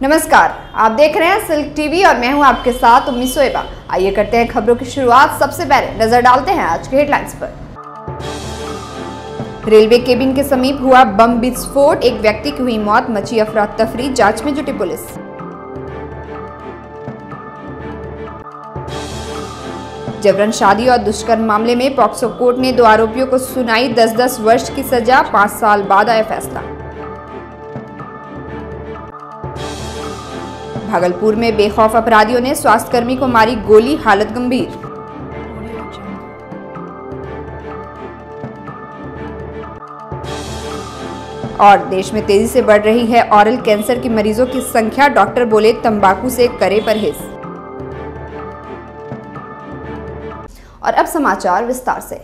नमस्कार, आप देख रहे हैं सिल्क टीवी और मैं हूं आपके साथ उम्मी सोएबा। आइए करते हैं खबरों की शुरुआत। सबसे पहले नजर डालते हैं आज के हेडलाइंस पर। रेलवे केबिन के समीप हुआ बम विस्फोट, एक व्यक्ति की हुई मौत, मची अफरा तफरी, जांच में जुटी पुलिस। जबरन शादी और दुष्कर्म मामले में पॉक्सो कोर्ट ने 2 आरोपियों को सुनाई 10-10 वर्ष की सजा, 5 साल बाद आया फैसला। भागलपुर में बेखौफ अपराधियों ने स्वास्थ्यकर्मी को मारी गोली, हालत गंभीर। और देश में तेजी से बढ़ रही है ओरल कैंसर की मरीजों की संख्या, डॉक्टर बोले तंबाकू से करे परहेज। और अब समाचार विस्तार से।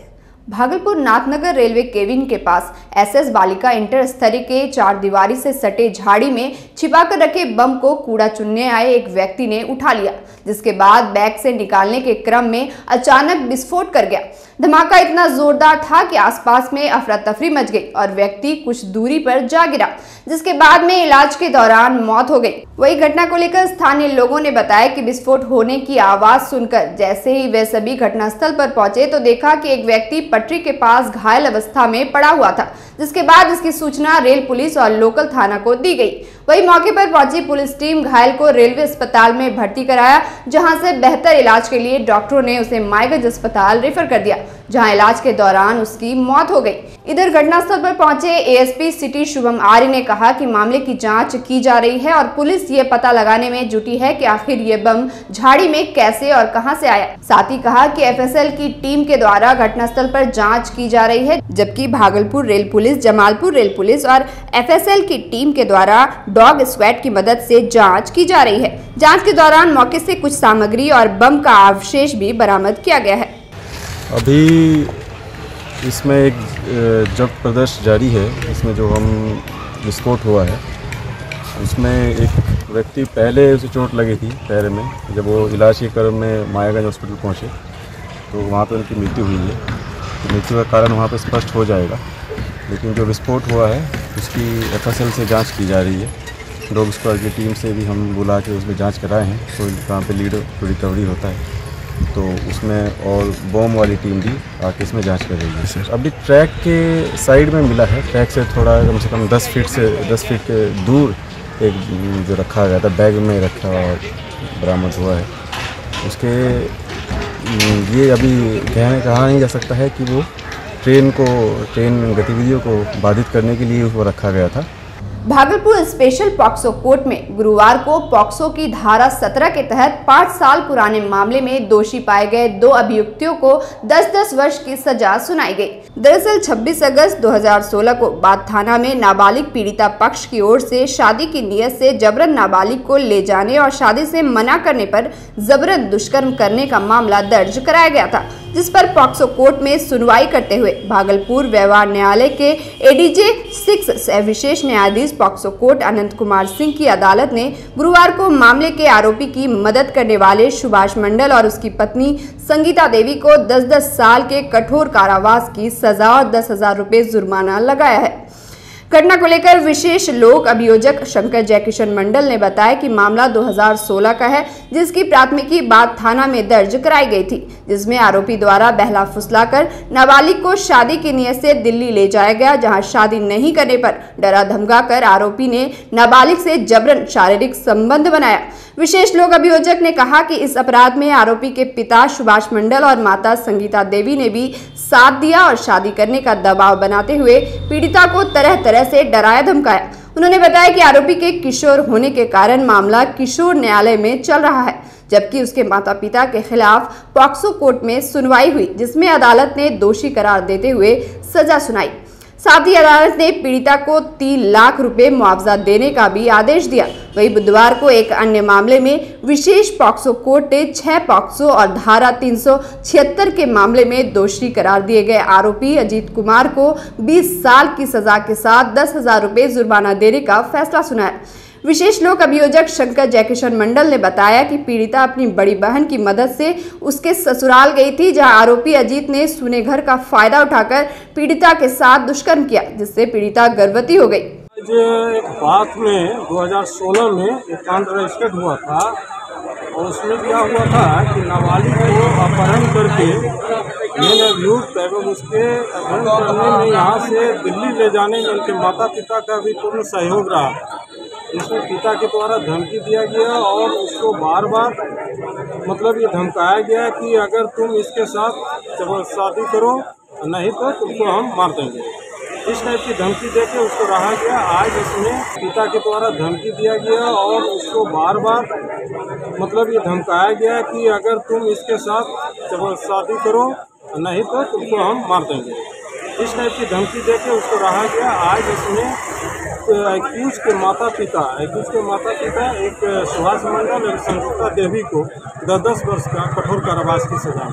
भागलपुर नाथनगर रेलवे केबिन के पास एसएस बालिका इंटर स्तरीय के 4 दीवारी से सटे झाड़ी में छिपाकर रखे बम को कूड़ा चुनने आए एक व्यक्ति ने उठा लिया, जिसके बाद बैग से निकालने के क्रम में अचानक विस्फोट कर गया। धमाका इतना जोरदार था कि आसपास में अफरा तफरी मच गई और व्यक्ति कुछ दूरी पर जा गिरा, जिसके बाद में इलाज के दौरान मौत हो गई। वही घटना को लेकर स्थानीय लोगों ने बताया कि विस्फोट होने की आवाज सुनकर जैसे ही वे सभी घटनास्थल पर पहुंचे तो देखा कि एक व्यक्ति पटरी के पास घायल अवस्था में पड़ा हुआ था, जिसके बाद इसकी सूचना रेल पुलिस और लोकल थाना को दी गई। वही मौके पर पहुंची पुलिस टीम घायल को रेलवे अस्पताल में भर्ती कराया, जहां से बेहतर इलाज के लिए डॉक्टरों ने उसे मायगंज अस्पताल रेफर कर दिया, जहां इलाज के दौरान उसकी मौत हो गई। इधर घटनास्थल पर पहुंचे एएसपी सिटी शुभम आर्य ने कहा कि मामले की जांच की जा रही है और पुलिस ये पता लगाने में जुटी है कि आखिर ये बम झाड़ी में कैसे और कहां से आया। साथ ही कहा कि एफएसएल की टीम के द्वारा घटनास्थल पर जांच की जा रही है, जबकि Bhagalpur rail police, Jamalpur rail police और एफएसएल की टीम के द्वारा डॉग स्क्वाड की मदद से जांच की जा रही है। जांच के दौरान मौके से कुछ सामग्री और बम का अवशेष भी बरामद किया गया है। अभी इसमें एक जब्त प्रदर्शन जारी है। इसमें जो हम विस्फोट हुआ है उसमें एक व्यक्ति पहले उसे चोट लगी थी पैर में, जब वो इलाज के क्रम में मायागंज हॉस्पिटल पहुंचे तो वहाँ पर उनकी मृत्यु हुई है। तो मृत्यु का कारण वहाँ पर स्पष्ट हो जाएगा, लेकिन जो विस्फोट हुआ है उसकी एफएसएल से जांच की जा रही है। डॉग स्क्वाड की टीम से भी हम बुला के उसमें जांच कराए हैं, तो वहाँ पे लीड रिकवरी होता है तो उसमें, और बॉम्ब वाली टीम भी आके इसमें जांच कर रही है। सर अभी ट्रैक के साइड में मिला है, ट्रैक से थोड़ा कम से कम 10 फीट के दूर एक जो रखा गया था बैग में रखा और बरामद हुआ है। उसके ये अभी कहा नहीं जा सकता है कि वो ट्रेन गतिविधियों को बाधित करने के लिए वो रखा गया था। भागलपुर स्पेशल पॉक्सो कोर्ट में गुरुवार को पॉक्सो की धारा 17 के तहत 5 साल पुराने मामले में दोषी पाए गए 2 अभियुक्तों को 10-10 वर्ष की सजा सुनाई गई। दरअसल 26 अगस्त 2016 को बाथ थाना में नाबालिग पीड़िता पक्ष की ओर से शादी की नीयत से जबरन नाबालिग को ले जाने और शादी से मना करने पर जबरन दुष्कर्म करने का मामला दर्ज कराया गया था, जिस पर पॉक्सो कोर्ट में सुनवाई करते हुए भागलपुर व्यवहार न्यायालय के एडीजे 6 विशेष न्यायाधीश पॉक्सो कोर्ट अनंत कुमार सिंह की अदालत ने गुरुवार को मामले के आरोपी की मदद करने वाले सुभाष मंडल और उसकी पत्नी संगीता देवी को 10-10 साल के कठोर कारावास की सजा और 10,000 रुपए जुर्माना लगाया है। घटना को लेकर विशेष लोक अभियोजक शंकर जयकिशन मंडल ने बताया कि मामला 2016 का है, जिसकी प्राथमिकी बाथ थाना में दर्ज कराई गई थी, जिसमें आरोपी द्वारा बहला फुसलाकर नाबालिग को शादी की नीयत से दिल्ली ले जाया गया, जहां शादी नहीं करने पर डरा धमकाकर आरोपी ने नाबालिग से जबरन शारीरिक संबंध बनाया। विशेष लोक अभियोजक ने कहा कि इस अपराध में आरोपी के पिता सुभाष मंडल और माता संगीता देवी ने भी साथ दिया और शादी करने का दबाव बनाते हुए पीड़िता को तरह तरह से डराया धमकाया। उन्होंने बताया कि आरोपी के किशोर होने के कारण मामला किशोर न्यायालय में चल रहा है, जबकि उसके माता पिता के खिलाफ पॉक्सो कोर्ट में सुनवाई हुई, जिसमें अदालत ने दोषी करार देते हुए सजा सुनाई। साथ ही अदालत ने पीड़िता को 3 लाख रुपए मुआवजा देने का भी आदेश दिया। वहीं बुधवार को एक अन्य मामले में विशेष पॉक्सो कोर्ट ने 6 पॉक्सो और धारा 376 के मामले में दोषी करार दिए गए आरोपी अजीत कुमार को 20 साल की सजा के साथ 10,000 रुपए जुर्माना देने का फैसला सुनाया। विशेष लोक अभियोजक शंकर जयकिशन मंडल ने बताया कि पीड़िता अपनी बड़ी बहन की मदद से उसके ससुराल गई थी, जहां आरोपी अजीत ने सूने घर का फायदा उठाकर पीड़िता के साथ दुष्कर्म किया, जिससे पीड़िता गर्भवती हो गई। आज एक बात में 2016 में एक कांड रजिस्टर्ड हुआ था और उसमें क्या हुआ था कि नाबालिग को अपहरण करके मेन अभियुक्त एवं उसके अपहरण करने में यहाँ से दिल्ली ले जाने में उनके माता पिता का भी पूर्ण सहयोग रहा। इसमें पिता के द्वारा धमकी दिया गया और उसको बार बार मतलब ये धमकाया गया कि अगर तुम इसके साथ शादी करो नहीं तो तुमको हम मार देंगे। इस टाइप की धमकी देके उसको रहा गया। आज इसमें पिता के द्वारा धमकी दिया गया और उसको बार बार मतलब ये धमकाया गया कि अगर तुम इसके साथ शादी करो नहीं तो तुमको हम मार देंगे। इस टाइप की धमकी देके उसको रहा गया। आज इसमें एक्यूज के माता पिता एक सुभाष मंडल और संगीता देवी को 10 वर्ष का कठोर कारावास की सजा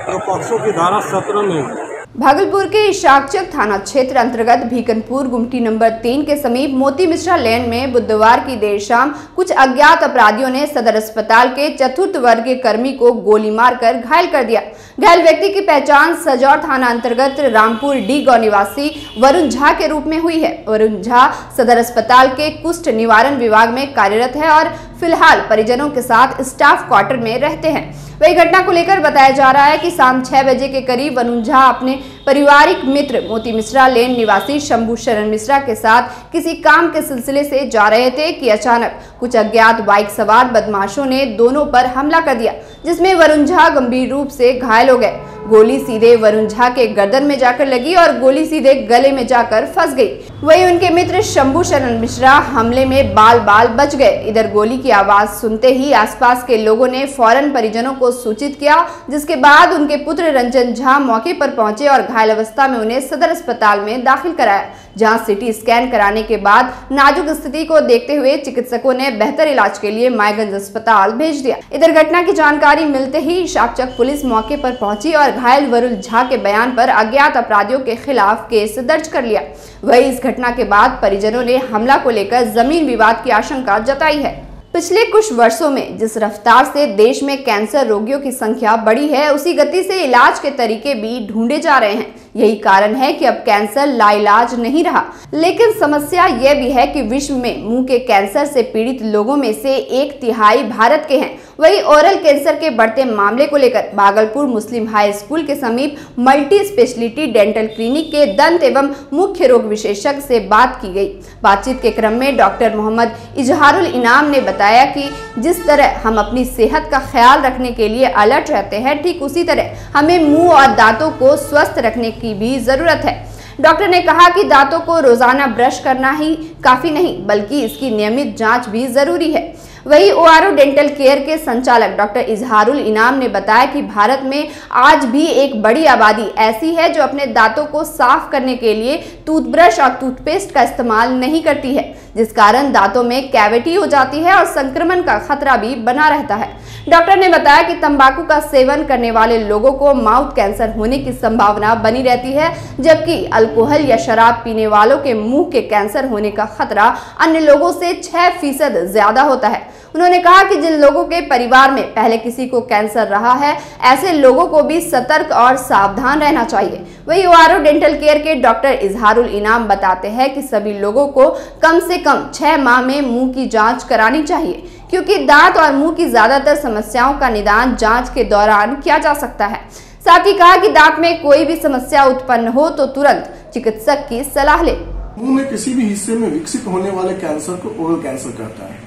तो पॉक्सो की धारा 17 में हुई। भागलपुर के इशाकचक थाना क्षेत्र अंतर्गत भीकनपुर गुमटी नंबर 3 के समीप मोती मिश्रा लेन में बुधवार की देर शाम कुछ अज्ञात अपराधियों ने सदर अस्पताल के चतुर्थ वर्गीय कर्मी को गोली मारकर घायल कर दिया। घायल व्यक्ति की पहचान सजौर थाना अंतर्गत रामपुर डी गांव निवासी वरुण झा के रूप में हुई है। वरुण झा सदर अस्पताल के कुष्ठ निवारण विभाग में कार्यरत है और फिलहाल परिजनों के साथ स्टाफ क्वार्टर में रहते हैं। वही घटना को लेकर बताया जा रहा है कि शाम 6 बजे के करीब वरुण झा अपने पारिवारिक मित्र मोती मिश्रा लेन निवासी शंभू शरण मिश्रा के साथ किसी काम के सिलसिले से जा रहे थे कि अचानक कुछ अज्ञात बाइक सवार बदमाशों ने दोनों पर हमला कर दिया, जिसमें वरुण झा गंभीर रूप से घायल हो गए। गोली सीधे वरुण झा के गर्दन में जाकर लगी और गोली सीधे गले में जाकर फंस गई। वहीं उनके मित्र शंभू शरण मिश्रा हमले में बाल बाल बच गए। इधर गोली की आवाज सुनते ही आसपास के लोगों ने फौरन परिजनों को सूचित किया, जिसके बाद उनके पुत्र रंजन झा मौके पर पहुंचे और घायल अवस्था में उन्हें सदर अस्पताल में दाखिल कराया, जहां सिटी स्कैन कराने के बाद नाजुक स्थिति को देखते हुए चिकित्सकों ने बेहतर इलाज के लिए मायगंज अस्पताल भेज दिया। इधर घटना की जानकारी मिलते ही इशाकचक पुलिस मौके पर पहुंची और घायल वरुण झा के बयान पर अज्ञात अपराधियों के खिलाफ केस दर्ज कर लिया। वही इस घटना के बाद परिजनों ने हमला को लेकर जमीन विवाद की आशंका जताई है। पिछले कुछ वर्षों में जिस रफ्तार से देश में कैंसर रोगियों की संख्या बढ़ी है, उसी गति से इलाज के तरीके भी ढूंढे जा रहे हैं। यही कारण है कि अब कैंसर लाइलाज नहीं रहा। लेकिन समस्या यह भी है कि विश्व में मुंह के कैंसर से पीड़ित लोगों में से 1/3 भारत के हैं। वही ओरल कैंसर के बढ़ते मामले को लेकर भागलपुर मुस्लिम हाई स्कूल के समीप मल्टी स्पेशलिटी डेंटल क्लिनिक के दंत एवं मुख्य रोग विशेषज्ञ से बात की गई। बातचीत के क्रम में डॉक्टर मोहम्मद इजहारुल इनाम ने बताया कि जिस तरह हम अपनी सेहत का ख्याल रखने के लिए अलर्ट रहते हैं, ठीक उसी तरह हमें मुंह और दांतों को स्वस्थ रखने की भी जरूरत है। डॉक्टर ने कहा कि दांतों को रोजाना ब्रश करना ही काफी नहीं, बल्कि इसकी नियमित जांच भी जरूरी है। वही ओआरओ डेंटल केयर के संचालक डॉक्टर इजहारुल इनाम ने बताया कि भारत में आज भी एक बड़ी आबादी ऐसी है जो अपने दांतों को साफ करने के लिए टूथब्रश और टूथपेस्ट का इस्तेमाल नहीं करती है, जिस कारण दांतों में कैविटी हो जाती है और संक्रमण का खतरा भी बना रहता है। डॉक्टर ने बताया कि तंबाकू का सेवन करने वाले लोगों को माउथ कैंसर होने की संभावना बनी रहती है, जबकि अल्कोहल या शराब पीने वालों के मुंह के कैंसर होने का खतरा अन्य लोगों से 6% ज्यादा होता है। उन्होंने कहा कि जिन लोगों के परिवार में पहले किसी को कैंसर रहा है, ऐसे लोगों को भी सतर्क और सावधान रहना चाहिए। वही ओआरओ डेंटल केयर के डॉक्टर इजहारुल इनाम बताते हैं कि सभी लोगों को कम से कम 6 माह में मुंह की जांच करानी चाहिए, क्योंकि दांत और मुंह की ज्यादातर समस्याओं का निदान जांच के दौरान किया जा सकता है। साथ ही कहा कि दांत में कोई भी समस्या उत्पन्न हो तो तुरंत चिकित्सक की सलाह ले। मुंह में किसी भी हिस्से में विकसित होने वाले कैंसर को ओरल कैंसर कहता है।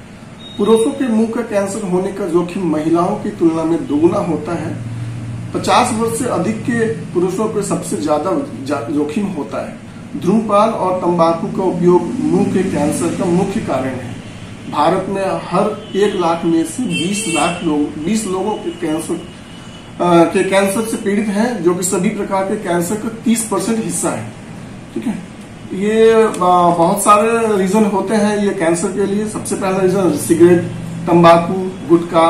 पुरुषों के मुंह का कैंसर होने का जोखिम महिलाओं की तुलना में दोगुना होता है। 50 वर्ष से अधिक के पुरुषों को सबसे ज्यादा जोखिम होता है। धूम्रपान और तंबाकू का उपयोग मुंह के कैंसर का मुख्य कारण है। भारत में हर 1 लाख में से 20 लोगों के कैंसर से पीड़ित हैं, जो कि सभी प्रकार के कैंसर का 30% हिस्सा है। ठीक है, ये बहुत सारे रीजन होते हैं ये कैंसर के लिए। सबसे पहला रीजन सिगरेट, तंबाकू, गुटखा,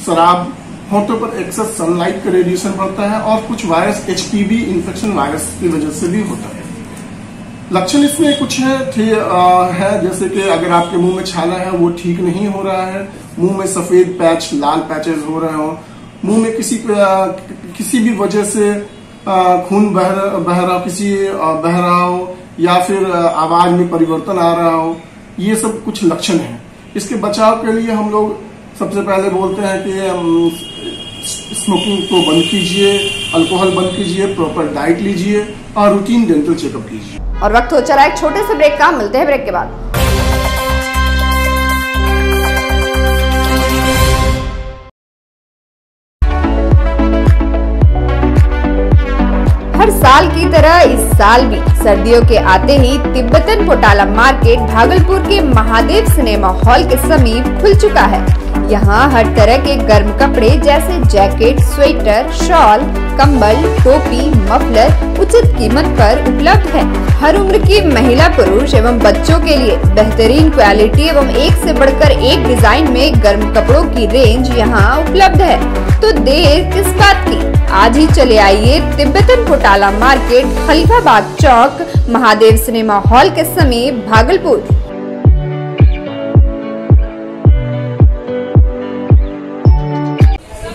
शराब, होठों पर एक्सेस सनलाइट का रेडिएशन पड़ता है और कुछ वायरस HPV इन्फेक्शन वायरस की वजह से भी होता है। लक्षण इसमें कुछ है जैसे कि अगर आपके मुंह में छाला है वो ठीक नहीं हो रहा है, मुंह में सफेद पैच, लाल पैचेस हो रहे हो, मुंह में किसी भी वजह से खून बह रहा हो, या फिर आवाज में परिवर्तन आ रहा हो, ये सब कुछ लक्षण हैं। इसके बचाव के लिए हम लोग सबसे पहले बोलते हैं कि स्मोकिंग को बंद कीजिए, अल्कोहल बंद कीजिए, प्रॉपर डाइट लीजिए और रूटीन डेंटल चेकअप कीजिए। और वक्त हो चला एक छोटे से ब्रेक का, मिलते हैं ब्रेक के बाद। हर साल की तरह इस साल भी सर्दियों के आते ही तिब्बतन पोटाला मार्केट भागलपुर के महादेव सिनेमा हॉल के समीप खुल चुका है। यहाँ हर तरह के गर्म कपड़े जैसे जैकेट, स्वेटर, शॉल, कंबल, टोपी, मफलर उचित कीमत पर उपलब्ध है। हर उम्र की महिला, पुरुष एवं बच्चों के लिए बेहतरीन क्वालिटी एवं एक से बढ़कर एक डिजाइन में गर्म कपड़ों की रेंज यहाँ उपलब्ध है। तो देर किस बात की, आज ही चले आइए तिब्बतन पोटाला मार्केट, खलीफाबाद चौक, महादेव सिनेमा हॉल के समीप, भागलपुर।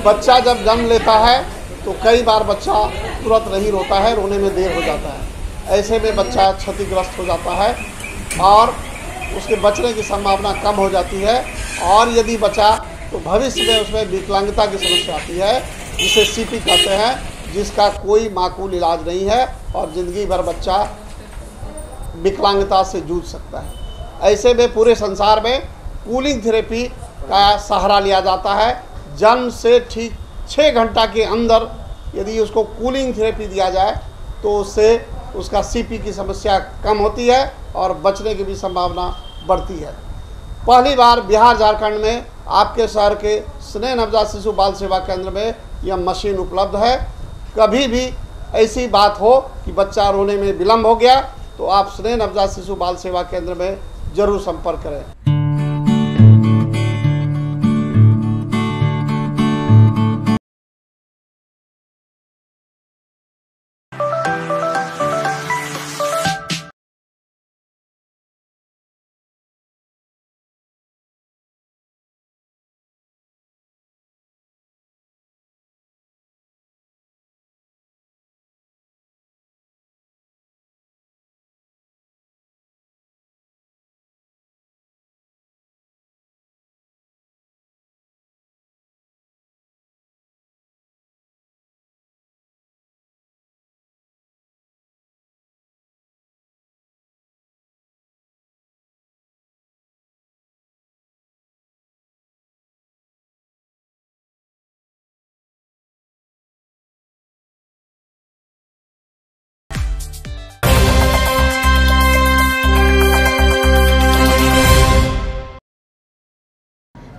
बच्चा जब जन्म लेता है तो कई बार बच्चा तुरंत नहीं रोता है, रोने में देर हो जाता है। ऐसे में बच्चा क्षतिग्रस्त हो जाता है और उसके बचने की संभावना कम हो जाती है। और यदि बचा तो भविष्य में उसमें विकलांगता की समस्या आती है, जिसे सीपी कहते हैं, जिसका कोई माकूल इलाज नहीं है और ज़िंदगी भर बच्चा विकलांगता से जूझ सकता है। ऐसे में पूरे संसार में कूलिंग थेरेपी का सहारा लिया जाता है। जन्म से ठीक 6 घंटा के अंदर यदि उसको कूलिंग थेरेपी दिया जाए तो उससे उसका सीपी की समस्या कम होती है और बचने की भी संभावना बढ़ती है। पहली बार बिहार झारखंड में आपके शहर के स्नेह नवजात शिशु बाल सेवा केंद्र में यह मशीन उपलब्ध है। कभी भी ऐसी बात हो कि बच्चा रोने में विलम्ब हो गया तो आप स्नेह नवजात शिशु बाल सेवा केंद्र में जरूर संपर्क करें।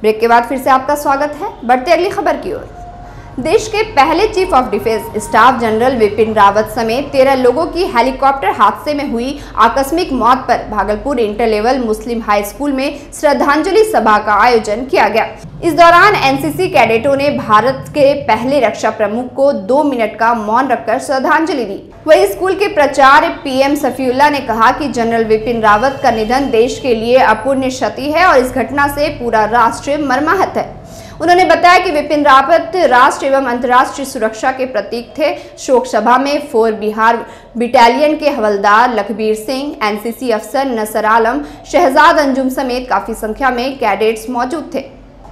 ब्रेक के बाद फिर से आपका स्वागत है। बढ़ते अगली खबर की ओर। देश के पहले chief of defence staff general Vipin Rawat समेत 13 लोगों की हेलीकॉप्टर हादसे में हुई आकस्मिक मौत पर भागलपुर इंटर लेवल मुस्लिम हाई स्कूल में श्रद्धांजलि सभा का आयोजन किया गया। इस दौरान एनसीसी कैडेटों ने भारत के पहले रक्षा प्रमुख को 2 मिनट का मौन रखकर श्रद्धांजलि दी। वही स्कूल के प्राचार्य पीएम सफीउल्लाह ने कहा कि जनरल विपिन रावत का निधन देश के लिए अपूर्णीय क्षति है और इस घटना से पूरा राष्ट्र मर्माहत है। उन्होंने बताया कि विपिन रावत राष्ट्र एवं अंतर्राष्ट्रीय सुरक्षा के प्रतीक थे। शोक सभा में 4 बिहार बटालियन के हवलदार लखबीर सिंह, एनसीसी अफसर नसर आलम, शहजाद अंजुम समेत काफी संख्या में कैडेट्स मौजूद थे।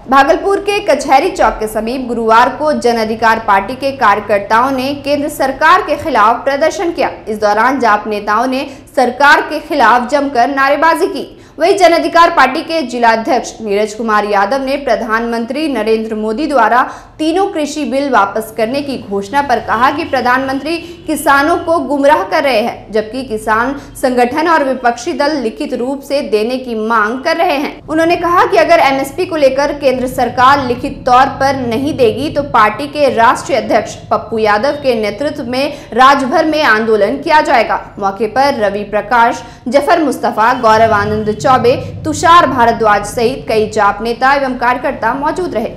भागलपुर के कचहरी चौक के समीप गुरुवार को जन अधिकार पार्टी के कार्यकर्ताओं ने केंद्र सरकार के खिलाफ प्रदर्शन किया। इस दौरान जाप नेताओं ने सरकार के खिलाफ जमकर नारेबाजी की। वही जन अधिकार पार्टी के जिला अध्यक्ष नीरज कुमार यादव ने प्रधानमंत्री नरेंद्र मोदी द्वारा तीनों कृषि बिल वापस करने की घोषणा पर कहा कि प्रधानमंत्री किसानों को गुमराह कर रहे हैं, जबकि किसान संगठन और विपक्षी दल लिखित रूप से देने की मांग कर रहे हैं। उन्होंने कहा कि अगर एमएसपी को लेकर केंद्र सरकार लिखित तौर पर नहीं देगी तो पार्टी के राष्ट्रीय अध्यक्ष पप्पू यादव के नेतृत्व में राज्य भर में आंदोलन किया जाएगा। मौके पर रवि प्रकाश, जफर मुस्तफा, गौरव आनंद चौबे, तुषार भारद्वाज सहित कई जाप नेता एवं कार्यकर्ता मौजूद रहे।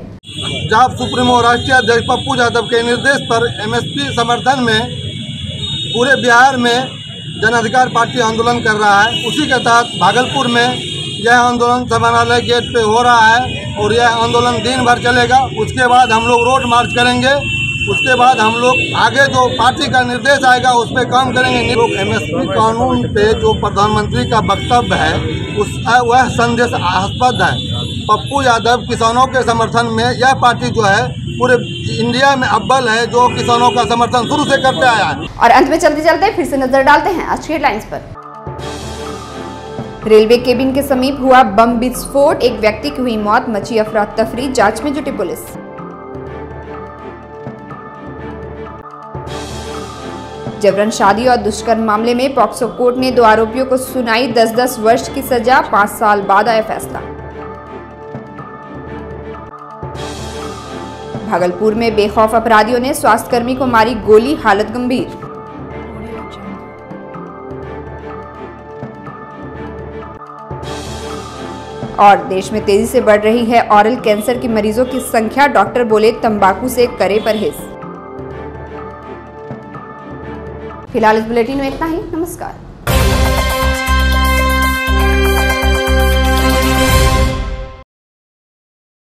जाप सुप्रीमो राष्ट्रीय अध्यक्ष पप्पू यादव के निर्देश पर एमएसपी समर्थन में पूरे बिहार में जन अधिकार पार्टी आंदोलन कर रहा है। उसी के तहत भागलपुर में यह आंदोलन समानालय गेट पे हो रहा है और यह आंदोलन दिन भर चलेगा। उसके बाद हम लोग रोड मार्च करेंगे। उसके बाद हम लोग आगे जो पार्टी का निर्देश आएगा उस पर काम करेंगे। लोग MSP कानून पे जो प्रधानमंत्री का वक्तव्य है वह संदेहास्पद है। पप्पू यादव किसानों के समर्थन में यह पार्टी जो है पूरे इंडिया में अव्वल है, जो किसानों का समर्थन शुरू से करते आया है। और अंत में चलते चलते फिर से नजर डालते हैं आज की हेडलाइंस पर। रेलवे केबिन के समीप हुआ बम विस्फोट, एक व्यक्ति की हुई मौत, मची अफरा तफरी, जांच में जुटी पुलिस। जबरन शादी और दुष्कर्म मामले में पॉक्सो कोर्ट ने 2 आरोपियों को सुनाई 10-10 वर्ष की सजा, 5 साल बाद आया फैसला। भागलपुर में बेखौफ अपराधियों ने स्वास्थ्यकर्मी को मारी गोली, हालत गंभीर। और देश में तेजी से बढ़ रही है ओरल कैंसर की मरीजों की संख्या, डॉक्टर बोले तंबाकू से करे परहेज। फिलहाल इस बुलेटिन में इतना ही। नमस्कार।